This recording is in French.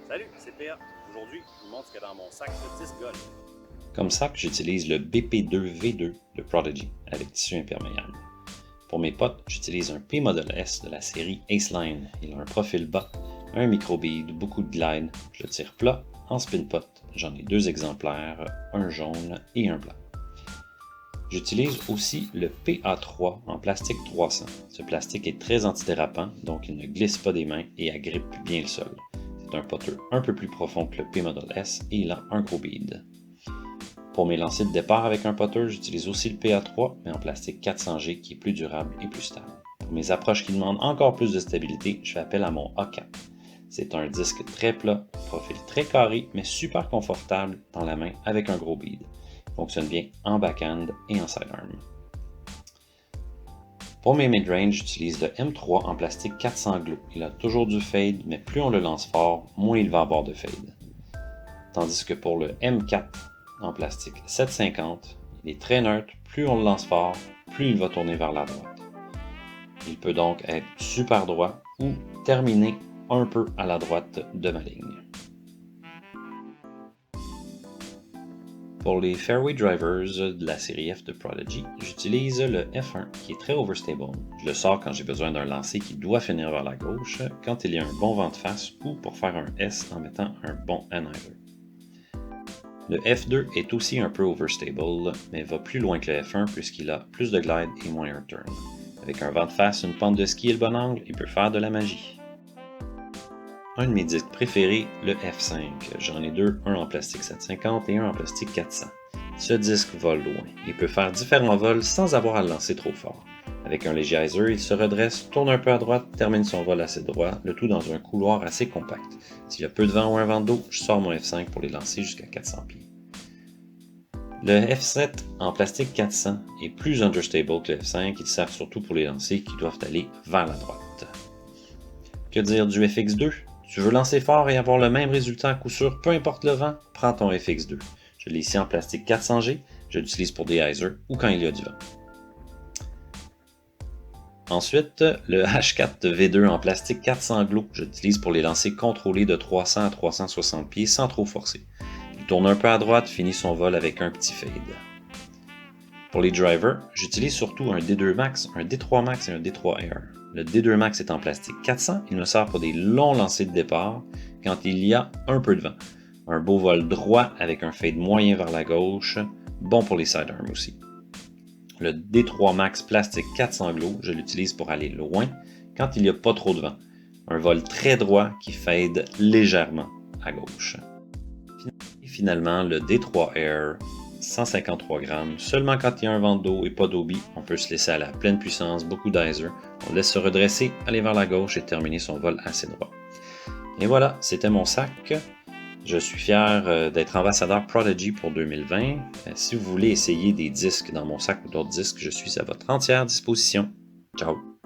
Salut, c'est PA. Aujourd'hui, je vous montre ce qu'il y a dans mon sac de 10 golf. Comme sac, j'utilise le BP2V2 de Prodigy avec tissu imperméable. Pour mes potes, j'utilise un P-Model S de la série Aceline. Il a un profil bas, un micro-bead, beaucoup de glide. Je le tire plat, en spin pot. J'en ai 2 exemplaires, un jaune et un blanc. J'utilise aussi le PA3 en plastique 300. Ce plastique est très antidérapant, donc il ne glisse pas des mains et agrippe bien le sol. C'est un potter un peu plus profond que le P-Model S et il a un gros bead. Pour mes lancers de départ avec un potter, j'utilise aussi le PA3, mais en plastique 400G qui est plus durable et plus stable. Pour mes approches qui demandent encore plus de stabilité, je fais appel à mon A4. C'est un disque très plat, profil très carré, mais super confortable dans la main avec un gros bead. Il fonctionne bien en backhand et en sidearm. Pour mes mid-range, j'utilise le M3 en plastique 400 Glow. Il a toujours du fade, mais plus on le lance fort, moins il va avoir de fade. Tandis que pour le M4 en plastique 750, il est très neutre, plus on le lance fort, plus il va tourner vers la droite. Il peut donc être super droit ou terminer un peu à la droite de ma ligne. Pour les fairway drivers de la série F de Prodigy, j'utilise le F1 qui est très overstable. Je le sors quand j'ai besoin d'un lancer qui doit finir vers la gauche, quand il y a un bon vent de face ou pour faire un S en mettant un bon annihilator. Le F2 est aussi un peu overstable, mais va plus loin que le F1 puisqu'il a plus de glide et moins air turn. Avec un vent de face, une pente de ski et le bon angle, il peut faire de la magie. Un de mes disques préférés, le F5. J'en ai 2, un en plastique 750 et un en plastique 400. Ce disque vole loin. Il peut faire différents vols sans avoir à le lancer trop fort. Avec un léger hyzer, il se redresse, tourne un peu à droite, termine son vol assez droit, le tout dans un couloir assez compact. S'il y a peu de vent ou un vent d'eau, je sors mon F5 pour les lancer jusqu'à 400 pieds. Le F7 en plastique 400 est plus understable que le F5, il sert surtout pour les lancers qui doivent aller vers la droite. Que dire du FX2? Tu veux lancer fort et avoir le même résultat à coup sûr, peu importe le vent, prends ton FX2. Je l'ai ici en plastique 400G, je l'utilise pour des hyzer ou quand il y a du vent. Ensuite, le H4V2 en plastique 400 Glow, je l'utilise pour les lancers contrôlés de 300 à 360 pieds sans trop forcer. Il tourne un peu à droite, finit son vol avec un petit fade. Pour les drivers, j'utilise surtout un D2 Max, un D3 Max et un D3 Air. Le D2 Max est en plastique 400, il me sert pour des longs lancers de départ quand il y a un peu de vent. Un beau vol droit avec un fade moyen vers la gauche, bon pour les sidearms aussi. Le D3 Max plastique 400 Glow, je l'utilise pour aller loin quand il n'y a pas trop de vent. Un vol très droit qui fade légèrement à gauche. Et finalement, le D3 Air 153 grammes, seulement quand il y a un vent d'eau et pas d'obi, on peut se laisser à la pleine puissance, beaucoup d'hyzer, on laisse se redresser, aller vers la gauche et terminer son vol assez droit. Et voilà, c'était mon sac. Je suis fier d'être ambassadeur Prodigy pour 2020. Si vous voulez essayer des disques dans mon sac ou d'autres disques, je suis à votre entière disposition. Ciao!